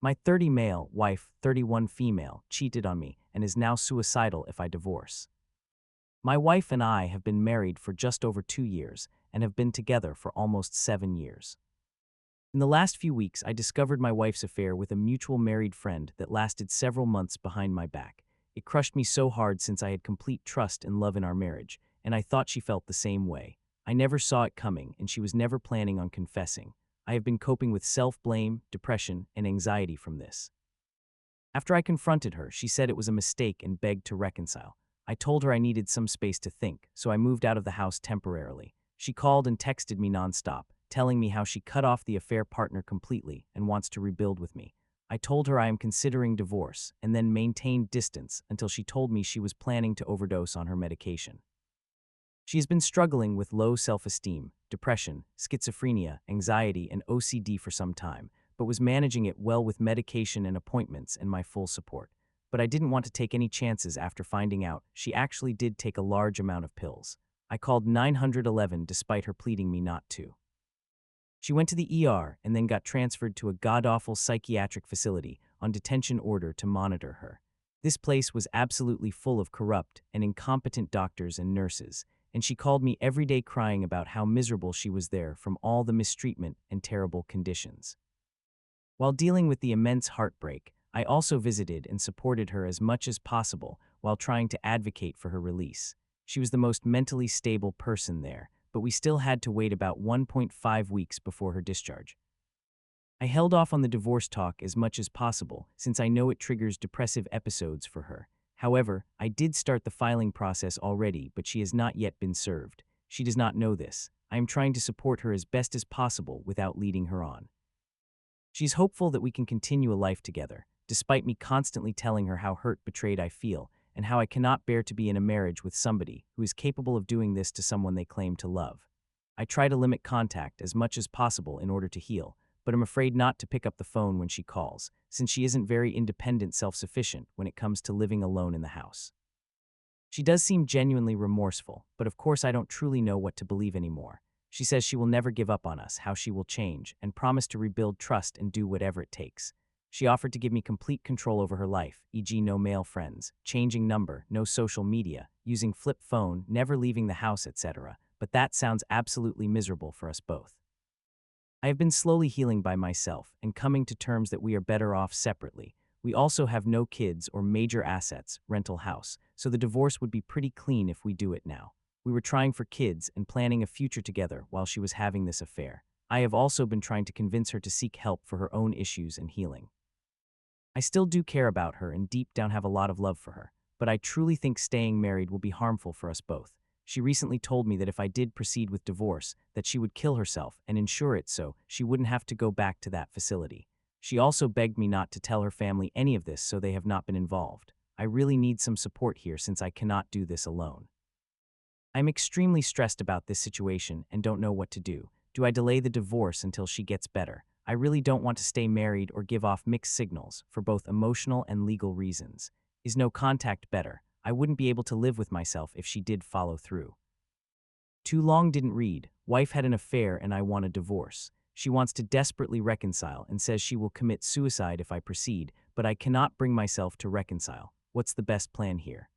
My 30 male wife, 31 female, cheated on me and is now suicidal if I divorce. My wife and I have been married for just over 2 years and have been together for almost 7 years. In the last few weeks, I discovered my wife's affair with a mutual married friend that lasted several months behind my back. It crushed me so hard since I had complete trust and love in our marriage, and I thought she felt the same way. I never saw it coming, and she was never planning on confessing. I have been coping with self-blame, depression, and anxiety from this. After I confronted her, she said it was a mistake and begged to reconcile. I told her I needed some space to think, so I moved out of the house temporarily. She called and texted me nonstop, telling me how she cut off the affair partner completely and wants to rebuild with me. I told her I am considering divorce and then maintained distance until she told me she was planning to overdose on her medication. She has been struggling with low self-esteem, depression, schizophrenia, anxiety, and OCD for some time, but was managing it well with medication and appointments and my full support. But I didn't want to take any chances after finding out she actually did take a large amount of pills. I called 911 despite her pleading me not to. She went to the ER and then got transferred to a god-awful psychiatric facility on detention order to monitor her. This place was absolutely full of corrupt and incompetent doctors and nurses, and she called me every day crying about how miserable she was there from all the mistreatment and terrible conditions. While dealing with the immense heartbreak, I also visited and supported her as much as possible while trying to advocate for her release. She was the most mentally stable person there, but we still had to wait about 1.5 weeks before her discharge. I held off on the divorce talk as much as possible since I know it triggers depressive episodes for her. However, I did start the filing process already, but she has not yet been served. She does not know this. I am trying to support her as best as possible without leading her on. She's hopeful that we can continue a life together, despite me constantly telling her how hurt, betrayed I feel, and how I cannot bear to be in a marriage with somebody who is capable of doing this to someone they claim to love. I try to limit contact as much as possible in order to heal, but I'm afraid not to pick up the phone when she calls, since she isn't very independent, self-sufficient when it comes to living alone in the house. She does seem genuinely remorseful, but of course I don't truly know what to believe anymore. She says she will never give up on us, how she will change, and promise to rebuild trust and do whatever it takes. She offered to give me complete control over her life, e.g. no male friends, changing number, no social media, using flip phone, never leaving the house, etc., but that sounds absolutely miserable for us both. I have been slowly healing by myself and coming to terms that we are better off separately. We also have no kids or major assets, rental house, so the divorce would be pretty clean if we do it now. We were trying for kids and planning a future together while she was having this affair. I have also been trying to convince her to seek help for her own issues and healing. I still do care about her and deep down have a lot of love for her, but I truly think staying married will be harmful for us both. She recently told me that if I did proceed with divorce, that she would kill herself and ensure it so she wouldn't have to go back to that facility. She also begged me not to tell her family any of this so they have not been involved. I really need some support here since I cannot do this alone. I'm extremely stressed about this situation and don't know what to do. Do I delay the divorce until she gets better? I really don't want to stay married or give off mixed signals for both emotional and legal reasons. Is no contact better? I wouldn't be able to live with myself if she did follow through. Too long didn't read. Wife had an affair and I want a divorce. She wants to desperately reconcile and says she will commit suicide if I proceed, but I cannot bring myself to reconcile. What's the best plan here?